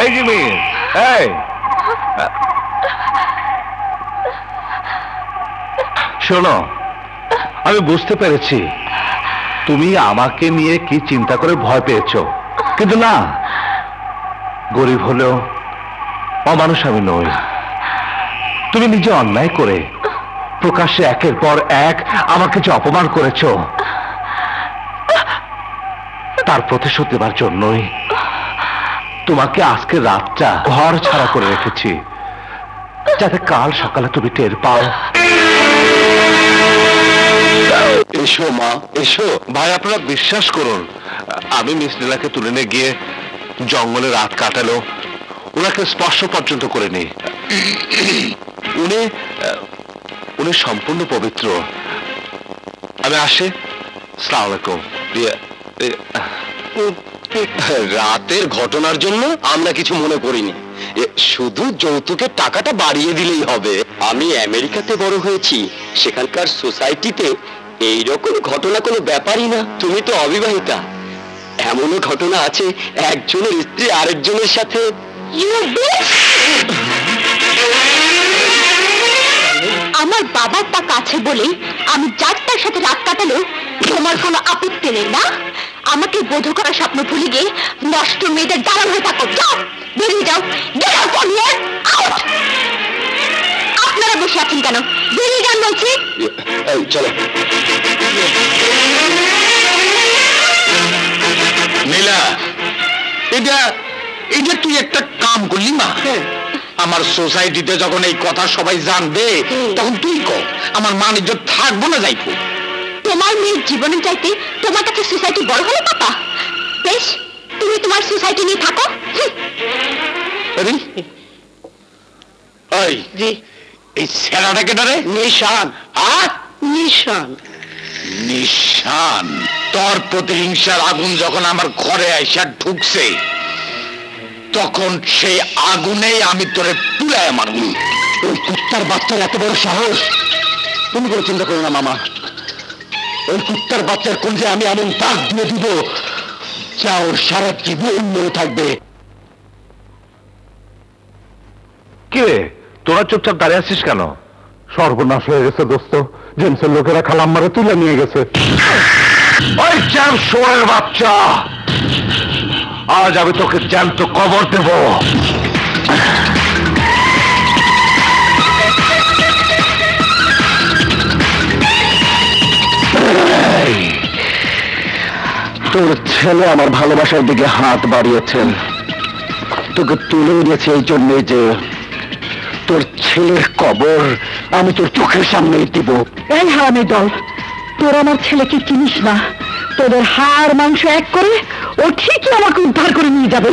এই জিমি, এই শোনো, আমি বুঝতে পেরেছি তুমি আমাকে নিয়ে কি চিন্তা করে ভয় পেয়েছ, কিন্তু না, গরিব হলেও অমানুষ আমি নই। তুমি নিজে অন্যায় করে প্রকাশ্যে একের পর এক আমাকে যে অপমান করেছ, তার প্রতিশোধ দেবার জন্যই তোমাকে আজকে রাতটা ঘর ছাড়া করে রেখেছি, যাতে কাল সকালে তুমি টের পাও। এসো মা, এসো। ভাই, আপনারা বিশ্বাস করুন, আমি মিস নীলাকে তুলে নিয়ে গিয়ে জঙ্গলে রাত কাটালো, ওনাকে স্পর্শ পর্যন্ত করিনি। উনি সম্পূর্ণ পবিত্র। আমি আসি। আসসালামু আলাইকুম। রাতের ঘটনার জন্য আমরা কিছু মনে করিনি, শুধু যৌতুকের টাকাটা বাড়িয়ে দিলেই হবে। আমি আমেরিকাতে বড় হয়েছি, সেখানকার সোসাইটিতে এইরকম ঘটনা কোনো ব্যাপারই না। তুমি তো অবিবাহিতা, এমনও ঘটনা আছে একজনের স্ত্রী আরেকজনের সাথে। আমার বাবার টাকা আছে বলে আমি যার সাথে রাত কাটালো তোমার কোনো আপত্তি নেই না? আমাকে বোধ করার স্বপ্ন ভুলে গিয়ে নষ্ট মেয়েদের দালাল হয়ে থাকো। যাও, বেরিয়ে যাও। Get out from here, out. আপনারা বসে আছেন কেন? বেরিয়ে যান বলছি। চলো। নীলা, এটা তুই একটা কাম করলি মা। আমার সোসাইটিতে যখন এই কথা সবাই জানবে, তখন তুই কর আমার মান ইজ্জত থাকবো না যাইবো। তোমার মেয়ের জীবনের চাইতে তোমার কাছে সোসাইটি বড় হলো পাপা। বেশ, তুমি তোমার সোসাইটি নিয়ে থাকো। এই ছেলেটাকে ধরে নিশান। নিশান? নিশান, তোর প্রতিহিংসার আগুন যখন আমার ঘরে আইসা ঢুকছে, তখন সেই আগুনেই আমি তোরে পুড়ায় মারব। ওই কুত্তার বাচ্চার এত বড় সাহস! তুমি কোনো চিন্তা করো না মামা, ওই কুত্তার বাচ্চার কোনটা আমি এমন দাগ দিয়ে দিব যা ওর সারা জীবন মনে থাকবে। কে তোরা চুপচাপ দাঁড়িয়ে আছিস কেন? সর্বনাশ হয়ে গেছে দোস্ত, জেমসের লোকেরা খালাম্মারে তুলে নিয়ে গেছে। ওই জ্যাম শোয়ের বাচ্চা, আজ আমি তোকে জ্যান্ত কবর দেব। তোর ছেলে আমার ভালোবাসার দিকে হাত বাড়িয়েছেন, তোকে তুলে নিয়েছে এই জন্যে যে তোর ছেলের কবর আমি তোর চোখের সামনেই দিব। এই হারামি দল, তোর আমার ছেলেকে চিনিস না, তোদের হাড় মাংস এক করে ও ঠিকই আমাকে উদ্ধার করে নিয়ে যাবে।